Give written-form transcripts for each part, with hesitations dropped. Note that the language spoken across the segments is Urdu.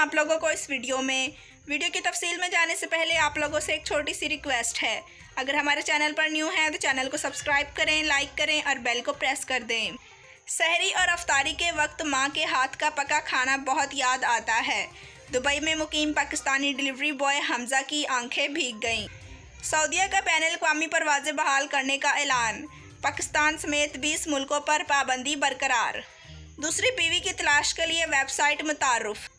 آپ لوگوں کو اس ویڈیو کی تفصیل میں جانے سے پہلے آپ لوگوں سے ایک چھوٹی سی ریکویسٹ ہے۔ اگر ہمارے چینل پر نیو ہیں تو چینل کو سبسکرائب کریں، لائک کریں اور بیل کو پریس کر دیں۔ سحری اور افطاری کے وقت ماں کے ہاتھ کا پکا کھانا بہت یاد آتا ہے۔ دبئی میں مقیم پاکستانی ڈیلیوری بوائے حمزہ کی آنکھیں بھیگ گئیں۔ سعودیہ کا بین الاقوامی پروازیں بحال کرنے کا اعلان۔ پاکستان سمیت 20 ملکوں پر پابندی برقرار۔ دوسری بیوی کی تلاش کے لیے ویب سائٹ متعارف۔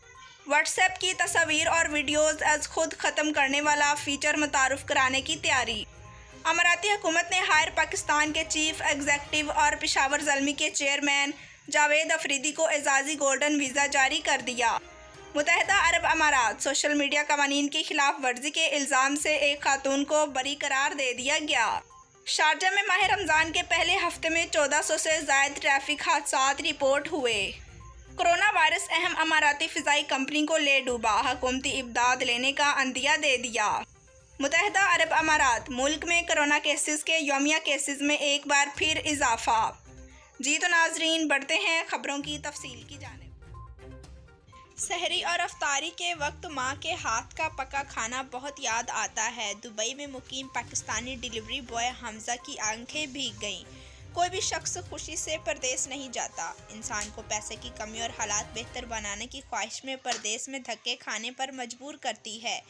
واٹس ایپ کی تصاویر اور ویڈیوز از خود ختم کرنے والا فیچر متعارف کرانے کی تیاری۔ اماراتی حکومت نے ہائر پاکستان کے چیف ایگزیکٹو اور پشاور زلمی کے چیئرمین جاوید افریدی کو اعزازی گولڈن ویزا جاری کر دیا۔ متحدہ عرب امارات سوشل میڈیا قوانین کی خلاف ورزی کے الزام سے ایک خاتون کو بری قرار دے دیا گیا۔ شارجہ میں ماہ رمضان کے پہلے ہفتے میں 1400 سے زائد ٹریفک حادثات رپورٹ ہوئے۔ کرونا وائرس اہم اماراتی فضائی کمپنی کو لے ڈوبا، حکومتی امداد لینے کا عندیہ دے دیا۔ متحدہ عرب امارات ملک میں کرونا کیسز کے یومیہ کیسز میں ایک بار پھر اضافہ۔ جی تو ناظرین، بڑھتے ہیں خبروں کی تفصیل کی جانب۔ سحری اور افطاری کے وقت ماں کے ہاتھ کا پکا کھانا بہت یاد آتا ہے۔ دبئی میں مقیم پاکستانی ڈیلیوری بوائے حمزہ کی آنکھیں بھیگ گئیں۔ کوئی بھی شخص خوشی سے پردیس نہیں جاتا۔ انسان کو پیسے کی کمی اور حالات بہتر بنانے کی خواہش میں پردیس میں دھکے کھانے پر مجبور کرتی ہے۔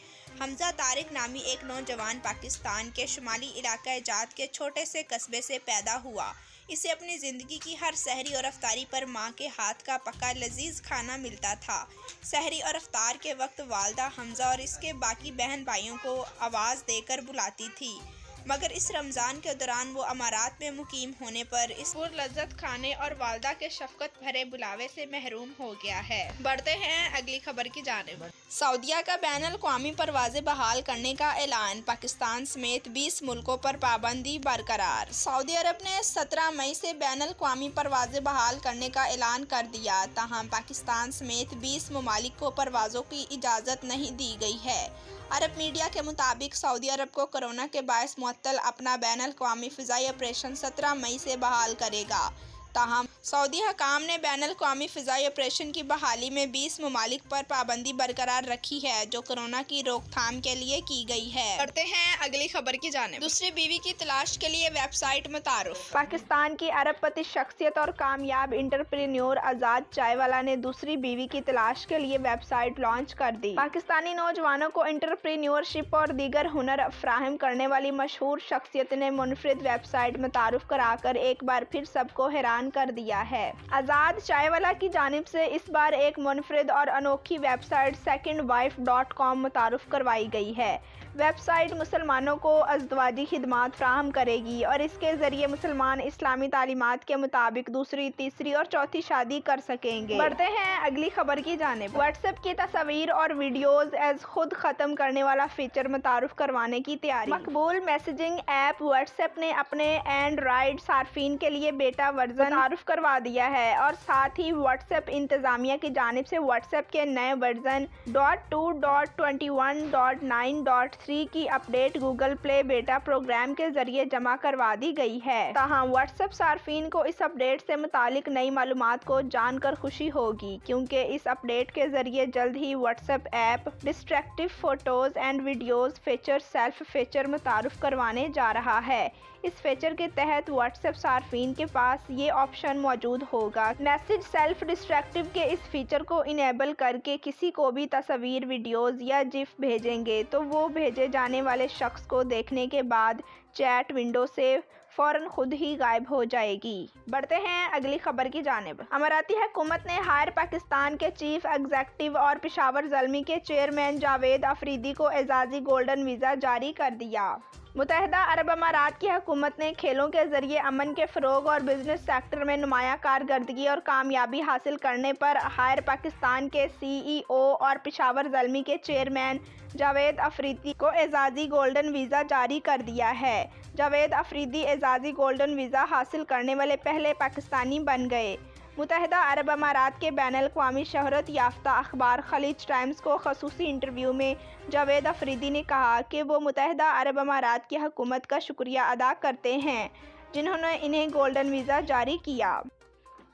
حمزہ طارق نامی ایک نوجوان پاکستان کے شمالی علاقہ جات کے چھوٹے سے قصبے سے پیدا ہوا۔ اسے اپنی زندگی کی ہر سحری اور افطاری پر ماں کے ہاتھ کا پکا لذیذ کھانا ملتا تھا۔ سحری اور افطار کے وقت والدہ حمزہ اور اس کے باقی بہن بھائیوں کو آواز دے کر بلاتی تھی، مگر اس رمضان کے دوران وہ امارات میں مقیم ہونے پر اس پرلذت کھانے اور والدہ کے شفقت بھرے بلاوے سے محروم ہو گیا ہے۔ بڑھتے ہیں اگلی خبر کی جانب۔ سعودیہ کا بین الاقوامی پروازیں بحال کرنے کا اعلان۔ پاکستان سمیت 20 ملکوں پر پابندی برقرار۔ سعودی عرب نے 17 مئی سے بین الاقوامی پروازیں بحال کرنے کا اعلان کر دیا، تاہم پاکستان سمیت 20 ممالک کو پروازوں کی اجازت نہیں دی گئی ہے۔ عرب میڈیا کے مطابق سعودی عرب کو کورونا کے باعث معطل اپنا بین الاقوامی فضائی آپریشن 17 مئی سے بحال کرے گا، تاہم سعودی حکام نے بین الاقوامی فضائی آپریشن کی بحالی میں 20 ممالک پر پابندی برقرار رکھی ہے، جو کورونا کی روک تھام کے لیے کی گئی ہے۔ بڑھتے ہیں اگلی خبر کی جانب۔ دوسری بیوی کی تلاش کے لیے ویب سائٹ متعارف۔ پاکستان کی ارب پتی شخصیت اور کامیاب انٹرپرینیور آزاد چائے والا نے دوسری بیوی کی تلاش کے لیے ویب سائٹ لانچ کر دی۔ پاکستانی نوجوانوں کو انٹرپرینیورشپ اور دیگر ہنر فراہم کرنے والی مشہور شخصیت نے منفرد ویب سائٹ متعارف کرا کر ایک بار پھر سب کو حیران کر دیا ہے۔ آزاد چائے والا کی جانب سے اس بار ایک منفرد اور انوکھی ویب سائٹ secondwife.com متعارف کروائی گئی ہے۔ ویب سائٹ مسلمانوں کو ازدواجی خدمات فراہم کرے گی اور اس کے ذریعے مسلمان اسلامی تعلیمات کے مطابق دوسری، تیسری اور چوتھی شادی کر سکیں گے۔ بڑھتے ہیں اگلی خبر کی جانب۔ واٹس ایپ کی تصاویر اور ویڈیوز از خود ختم کرنے والا فیچر متعارف کروانے کی تیاری۔ مقبول میسجنگ ایپ واٹس ایپ نے اپنے اینڈرائیڈ صارفین کے لیے بیٹا ورژن متعارف کروا دیا ہے اور ساتھ ہی واٹس ایپ انتظامیہ کی جانب سے واٹس ایپ کے نئے ورژن .2.21.9.3 کی اپ ڈیٹ گوگل پلے بیٹا پروگرام کے ذریعے جمع کروا دی گئی ہے، تاہم واٹس ایپ صارفین کو اس اپ ڈیٹ سے متعلق نئی معلومات کو جان کر خوشی ہوگی، کیونکہ اس اپ ڈیٹ کے ذریعے جلد ہی WhatsApp app destructive photos and videos feature self feature متعارف کروانے جا رہا ہے۔ اس فیچر کے تحت واٹس ایپ صارفین کے پاس یہ آپشن موجود ہوگا۔ میسج سیلف ڈسٹریکٹیو کے اس فیچر کو انیبل کر کے کسی کو بھی تصاویر، ویڈیوز یا جف بھیجیں گے تو وہ بھیجے جانے والے شخص کو دیکھنے کے بعد چیٹ ونڈو سے فوراً خود ہی غائب ہو جائے گی۔ بڑھتے ہیں اگلی خبر کی جانب۔ اماراتی حکومت نے ہائر پاکستان کے چیف ایگزیکٹو اور پشاور زلمی کے چیئرمین جاوید افریدی کو اعزازی گولڈن ویزا جاری کر دیا۔ متحدہ عرب امارات کی حکومت نے کھیلوں کے ذریعے امن کے فروغ اور بزنس سیکٹر میں نمایاں کارکردگی اور کامیابی حاصل کرنے پر ہائر پاکستان کے CEO اور پشاور زلمی کے چیئرمین جاوید افریدی کو اعزازی گولڈن ویزا جاری کر دیا ہے۔ جاوید افریدی اعزازی گولڈن ویزا حاصل کرنے والے پہلے پاکستانی بن گئے۔ متحدہ عرب امارات کے بین الاقوامی شہرت یافتہ اخبار خلیج ٹائمز کو خصوصی انٹرویو میں جاوید افریدی نے کہا کہ وہ متحدہ عرب امارات کی حکومت کا شکریہ ادا کرتے ہیں، جنہوں نے انہیں گولڈن ویزا جاری کیا۔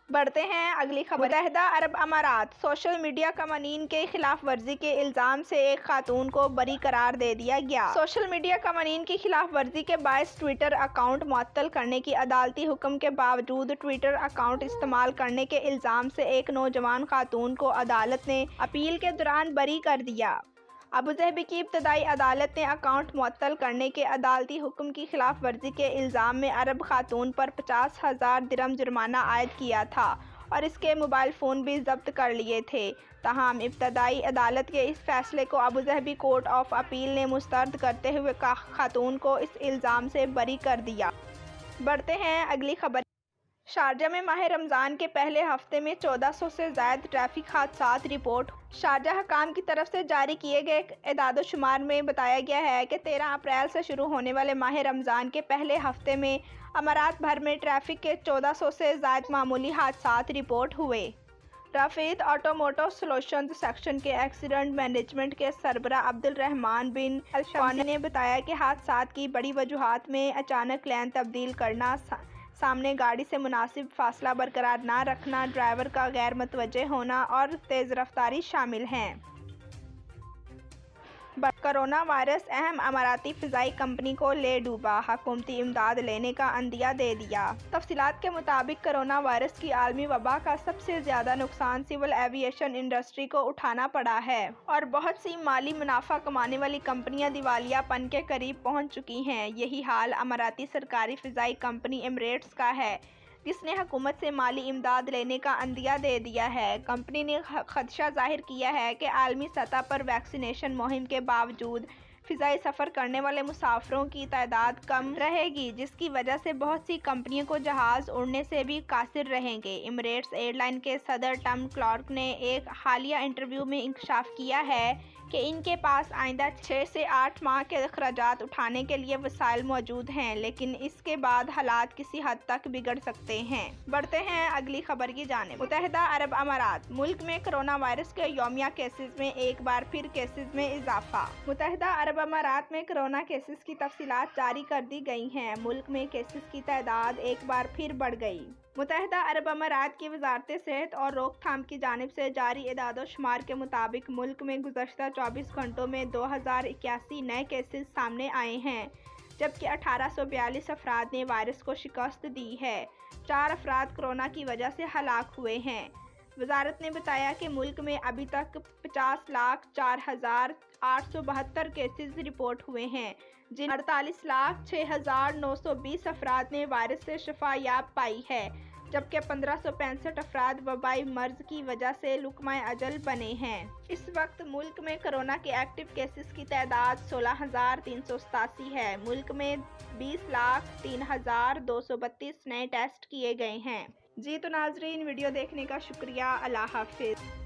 بڑھتے ہیں اگلی خبر۔ متحدہ عرب امارات سوشل میڈیا قوانین کے خلاف ورزی کے الزام سے ایک خاتون کو بری قرار دے دیا گیا۔ سوشل میڈیا قوانین کی خلاف ورزی کے باعث ٹویٹر اکاؤنٹ معطل کرنے کی عدالتی حکم کے باوجود ٹویٹر اکاؤنٹ استعمال کرنے کے الزام سے ایک نوجوان خاتون کو عدالت نے اپیل کے دوران بری کر دیا۔ ابوظہبی کی ابتدائی عدالت نے اکاؤنٹ معطل کرنے کے عدالتی حکم کی خلاف ورزی کے الزام میں عرب خاتون پر 50,000 درہم جرمانہ عائد کیا تھا اور اس کے موبائل فون بھی ضبط کر لیے تھے۔ تاہم ابتدائی عدالت کے اس فیصلے کو ابوظہبی کورٹ آف اپیل نے مسترد کرتے ہوئے خاتون کو اس الزام سے بری کر دیا۔ بڑھتے ہیں اگلی خبر۔ شارجہ میں ماہ رمضان کے پہلے ہفتے میں 1400 سے زائد ٹریفک حادثات رپورٹ۔ شارجہ حکام کی طرف سے جاری کیے گئے اعداد و شمار میں بتایا گیا ہے کہ 13 اپریل سے شروع ہونے والے ماہ رمضان کے پہلے ہفتے میں امارات بھر میں ٹریفک کے 1400 سے زائد معمولی حادثات رپورٹ ہوئے۔ رفیق آٹوموٹو سولوشنز سیکشن کے ایکسیڈنٹ مینجمنٹ کے سربراہ عبدالرحمان بن الشمسی نے بتایا کہ حادثات کی بڑی وجوہات میں اچانک لین تبدیل کرنا، سامنے گاڑی سے مناسب فاصلہ برقرار نہ رکھنا، ڈرائیور کا غیر متوجہ ہونا اور تیز رفتاری شامل ہیں۔ کرونا وائرس اہم اماراتی فضائی کمپنی کو لے ڈوبا، حکومتی امداد لینے کا عندیہ دے دیا۔ تفصیلات کے مطابق کرونا وائرس کی عالمی وبا کا سب سے زیادہ نقصان سول ایوی ایشن انڈسٹری کو اٹھانا پڑا ہے اور بہت سی مالی منافع کمانے والی کمپنیاں دیوالیہ پن کے قریب پہنچ چکی ہیں۔ یہی حال اماراتی سرکاری فضائی کمپنی ایمریٹس کا ہے، جس نے حکومت سے مالی امداد لینے کا عندیہ دے دیا ہے۔ کمپنی نے خدشہ ظاہر کیا ہے کہ عالمی سطح پر ویکسینیشن مہم کے باوجود فضائی سفر کرنے والے مسافروں کی تعداد کم رہے گی، جس کی وجہ سے بہت سی کمپنیوں کو جہاز اڑنے سے بھی قاصر رہیں گے۔ ایمریٹس ایئر لائن کے صدر ٹم کلارک نے ایک حالیہ انٹرویو میں انکشاف کیا ہے کہ ان کے پاس آئندہ 6 سے 8 ماہ کے اخراجات اٹھانے کے لیے وسائل موجود ہیں، لیکن اس کے بعد حالات کسی حد تک بگڑ سکتے ہیں۔ بڑھتے ہیں اگلی خبر کی جانب۔ متحدہ عرب امارات ملک میں کرونا وائرس کے یومیہ کیسز میں ایک بار پھر کیسز میں اضافہ۔ متحدہ عرب امارات میں کرونا کیسز کی تفصیلات جاری کر دی گئی ہیں۔ ملک میں کیسز کی تعداد ایک بار پھر بڑھ گئی۔ متحدہ عرب امارات کی وزارت صحت اور روک تھام کی جانب سے جاری اعداد و شمار کے مطابق ملک میں گزشتہ 24 گھنٹوں میں 2081 نئے کیسز سامنے آئے ہیں، جبکہ 1842 افراد نے وائرس کو شکست دی ہے۔ 4 افراد کورونا کی وجہ سے ہلاک ہوئے ہیں۔ وزارت نے بتایا کہ ملک میں ابھی تک 50,04,872 کیسز رپورٹ ہوئے ہیں، جن 48,06,920 افراد نے وائرس سے شفا یاب پائی ہے، جبکہ 1,565 افراد وبائی مرض کی وجہ سے لقمہ اجل بنے ہیں۔ اس وقت ملک میں کرونا کے ایکٹیو کیسز کی تعداد 16,387 ہے۔ ملک میں 20,03,232 نئے ٹیسٹ کیے گئے ہیں۔ جی تو ناظرین، ویڈیو دیکھنے کا شکریہ۔ اللہ حافظ۔